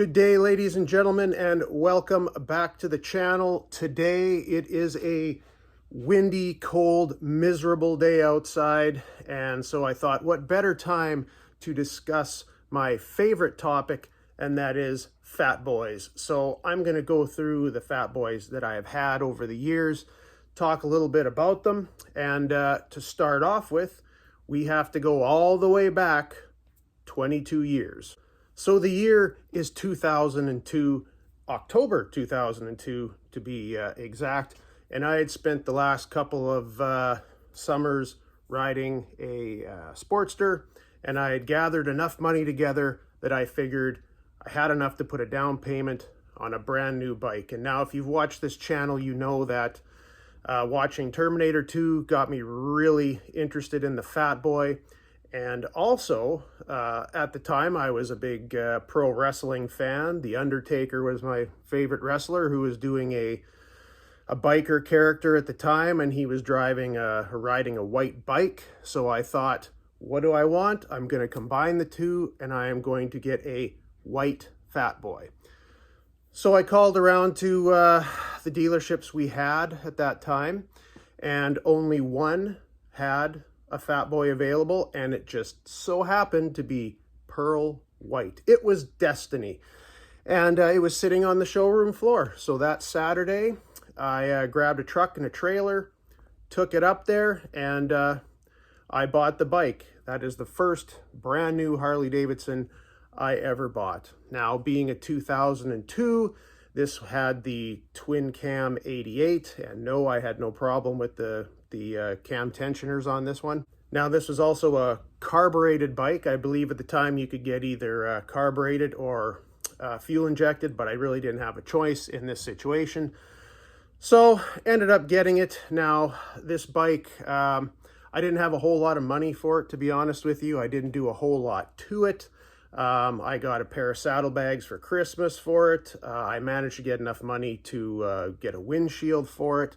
Good day, ladies and gentlemen, and welcome back to the channel. Today it is a windy, cold, miserable day outside, and so I thought what better time to discuss my favorite topic, and that is fat boys. So I'm going to go through the fat boys that I have had over the years, talk a little bit about them, and to start off with, we have to go all the way back 22 years. So the year is 2002, October 2002 to be exact, and I had spent the last couple of summers riding a Sportster, and I had gathered enough money together that I figured I had enough to put a down payment on a brand new bike. And now if you've watched this channel, you know that watching Terminator 2 got me really interested in the Fat Boy. And also, at the time, I was a big pro wrestling fan. The Undertaker was my favorite wrestler, who was doing a biker character at the time, and he was riding a white bike. So I thought, what do I want? I'm going to combine the two, and I am going to get a white Fat Boy. So I called around to the dealerships we had at that time, and only one had a Fat Boy available, and it just so happened to be pearl white. It was destiny, and it was sitting on the showroom floor. So that Saturday, I grabbed a truck and a trailer, took it up there, and I bought the bike. That is the first brand new Harley Davidson I ever bought. Now, being a 2002, this had the twin cam 88, and no, I had no problem with the cam tensioners on this one. Now, this was also a carbureted bike. I believe at the time you could get either carbureted or fuel injected, but I really didn't have a choice in this situation. So ended up getting it. Now, this bike, I didn't have a whole lot of money for it, to be honest with you. I didn't do a whole lot to it. I got a pair of saddlebags for Christmas for it. I managed to get enough money to get a windshield for it.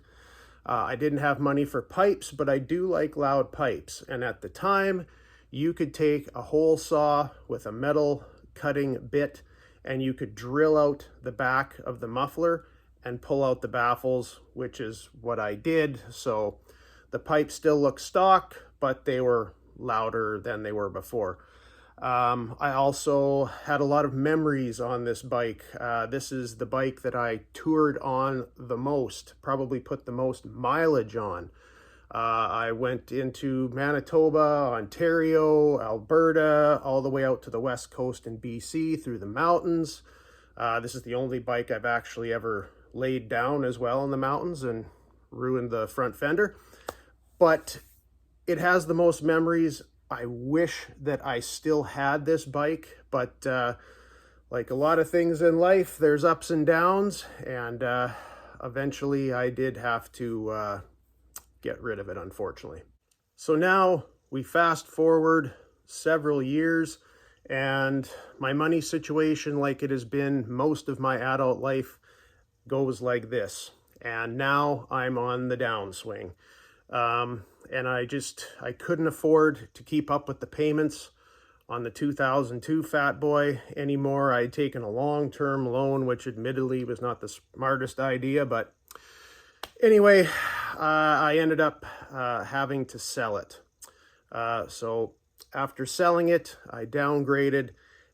I didn't have money for pipes, but I do like loud pipes. And at the time, you could take a hole saw with a metal cutting bit, and you could drill out the back of the muffler and pull out the baffles, which is what I did. So the pipes still look stock, but they were louder than they were before. I also had a lot of memories on this bike. This is the bike that I toured on the most, probably put the most mileage on. I went into Manitoba, Ontario, Alberta, all the way out to the west coast in BC through the mountains. This is the only bike I've actually ever laid down as well in the mountains and ruined the front fender. But it has the most memories. I wish that I still had this bike, but like a lot of things in life, there's ups and downs, and eventually I did have to get rid of it, unfortunately. So now we fast forward several years, and my money situation, like it has been most of my adult life, goes like this. And now I'm on the downswing. And I couldn't afford to keep up with the payments on the 2002 Fat Boy anymore. I had taken a long-term loan, which admittedly was not the smartest idea, but anyway, I ended up having to sell it. So after selling it, I downgraded,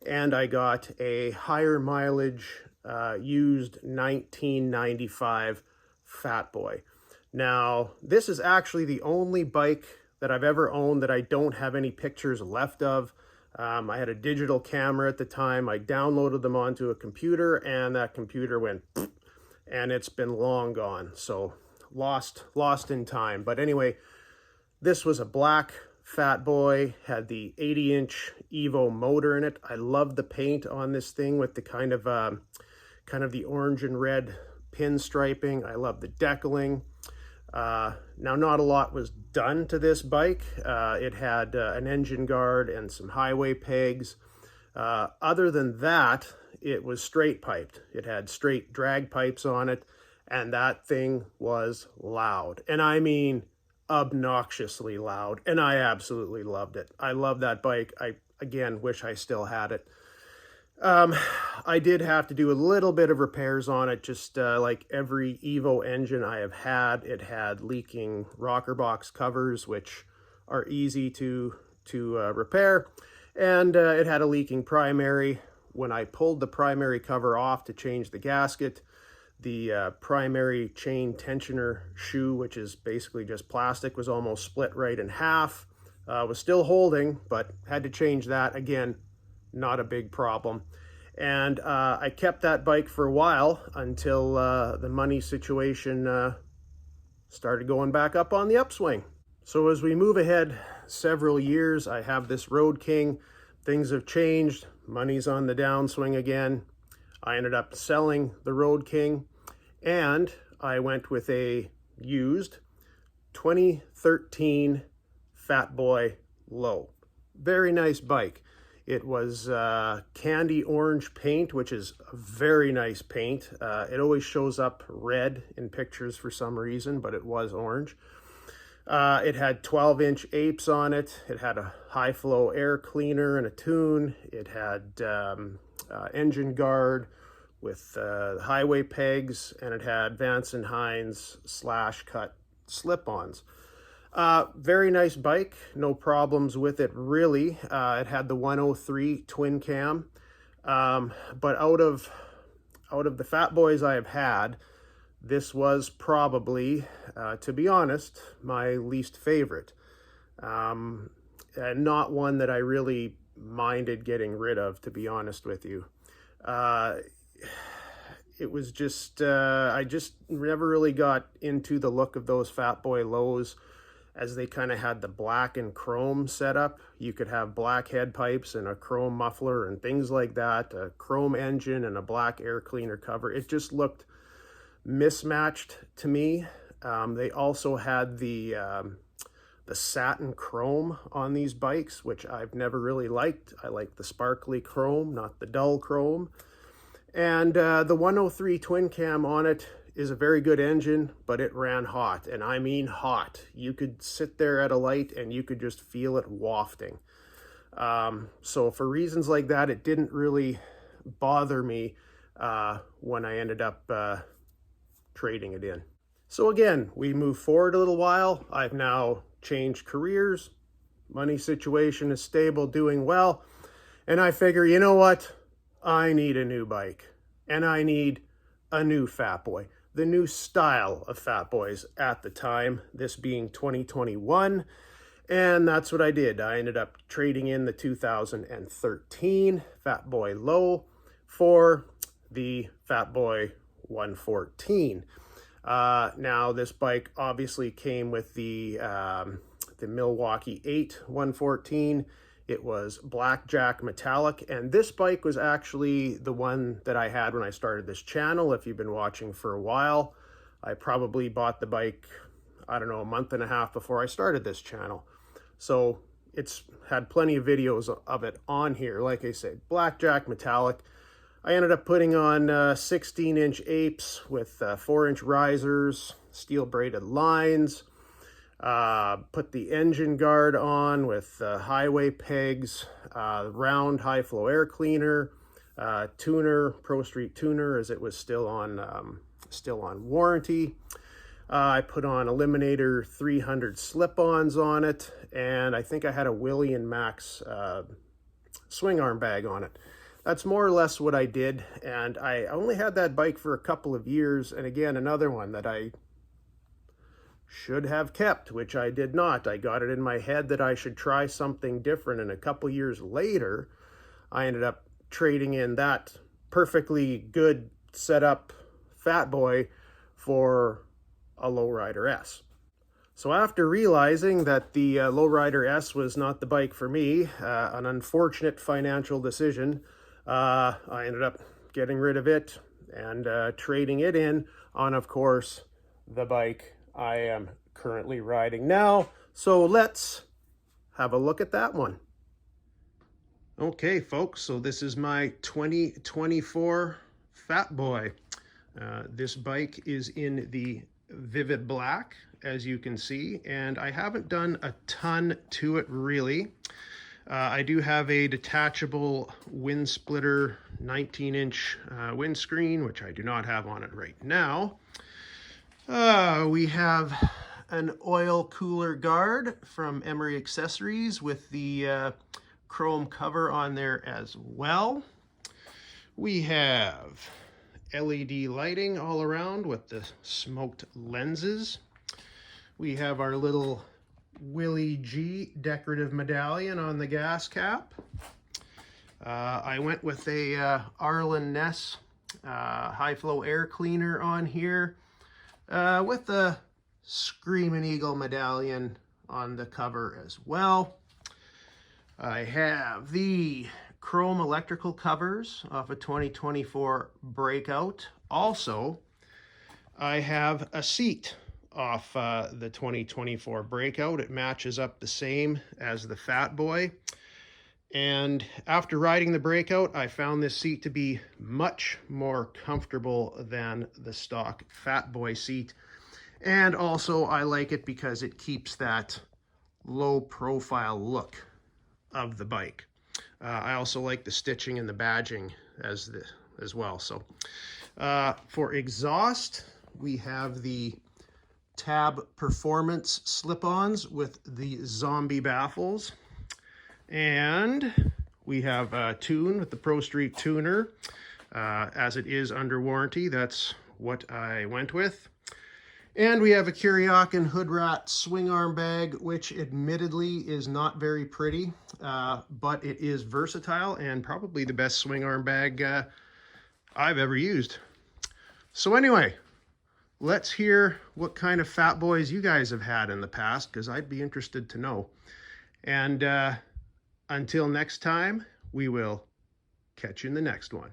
and I got a higher mileage used 1995 Fat Boy. Now, this is actually the only bike that I've ever owned that I don't have any pictures left of. I had a digital camera at the time. I downloaded them onto a computer, and that computer went, and it's been long gone. So lost in time. But anyway, this was a black Fat Boy, had the 80-inch Evo motor in it. I love the paint on this thing with the kind of the orange and red pinstriping. I love the decaling. Now, not a lot was done to this bike. It had an engine guard and some highway pegs. Other than that, it was straight piped. It had straight drag pipes on it, and that thing was loud. And I mean obnoxiously loud, and I absolutely loved it. I love that bike. I, again, wish I still had it. I did have to do a little bit of repairs on it, just like every Evo engine I have had. It had leaking rocker box covers, which are easy to repair, and it had a leaking primary. When I pulled the primary cover off to change the gasket, the primary chain tensioner shoe, which is basically just plastic, was almost split right in half. Was still holding, but had to change that. Again, not a big problem. And I kept that bike for a while until the money situation started going back up on the upswing. So as we move ahead several years, I have this Road King. Things have changed. Money's on the downswing again. I ended up selling the Road King, and I went with a used 2013 Fatboy Low. Very nice bike. It was candy orange paint, which is a very nice paint. It always shows up red in pictures for some reason, but it was orange. It had 12-inch apes on it. It had a high-flow air cleaner and a tune. It had engine guard with highway pegs, and it had Vance & Hines slash-cut slip-ons. Very nice bike, no problems with it really. It had the 103 twin cam, but out of the Fatboys I have had, this was probably, to be honest, my least favorite. And not one that I really minded getting rid of, to be honest with you. It was just, I just never really got into the look of those Fatboy Lows, as they kind of had the black and chrome setup. You could have black head pipes and a chrome muffler and things like that, a chrome engine and a black air cleaner cover. It just looked mismatched to me. They also had the satin chrome on these bikes, which I've never really liked. I like the sparkly chrome, not the dull chrome. And the 103 twin cam on it is a very good engine, but it ran hot, and I mean hot. You could sit there at a light and you could just feel it wafting. So for reasons like that, it didn't really bother me when I ended up trading it in. So again, we move forward a little while. I've now changed careers. Money situation is stable, doing well. And I figure, you know what? I need a new bike, and I need a new Fatboy. The new style of Fatboys at the time, this being 2021, and that's what I did. I ended up trading in the 2013 Fatboy Low for the Fatboy 114. Now this bike obviously came with the Milwaukee 8 114. It was blackjack metallic, and this bike was actually the one that I had when I started this channel. If you've been watching for a while, I probably bought the bike, I don't know, a month and a half before I started this channel. So it's had plenty of videos of it on here. Like I said, blackjack metallic. I ended up putting on 16-inch apes with 4-inch risers, steel braided lines. Put the engine guard on with highway pegs, round high flow air cleaner, tuner, Pro Street tuner, as it was still on warranty. I put on Eliminator 300 slip-ons on it, and I think I had a Willie and Max swing arm bag on it. That's more or less what I did, and I only had that bike for a couple of years, and again, another one that I should have kept, which I did not. I got it in my head that I should try something different, and a couple years later, I ended up trading in that perfectly good setup Fatboy for a Lowrider S. So after realizing that the Lowrider S was not the bike for me, an unfortunate financial decision, I ended up getting rid of it and trading it in on, of course, the bike I am currently riding now. So let's have a look at that one. Okay, folks, so this is my 2024 Fatboy. This bike is in the Vivid Black, as you can see, and I haven't done a ton to it really. I do have a detachable wind splitter 19-inch windscreen, which I do not have on it right now. We have an oil cooler guard from Emery Accessories with the chrome cover on there as well. We have LED lighting all around with the smoked lenses. We have our little Willie G decorative medallion on the gas cap. I went with a Arlen Ness high flow air cleaner on here with the Screamin' Eagle medallion on the cover as well. I have the chrome electrical covers off a 2024 Breakout. Also, I have a seat off the 2024 Breakout. It matches up the same as the Fatboy. And after riding the Breakout, I found this seat to be much more comfortable than the stock Fatboy seat. And also I like it because it keeps that low profile look of the bike. I also like the stitching and the badging as well. So for exhaust, we have the Tab Performance slip-ons with the zombie baffles. And we have a tune with the Pro Street tuner. As it is under warranty, that's what I went with. And we have a Kuryakin Hood Rat swing arm bag, which admittedly is not very pretty, but it is versatile and probably the best swing arm bag I've ever used. So anyway, let's hear what kind of Fatboys you guys have had in the past, because I'd be interested to know. And until next time, we will catch you in the next one.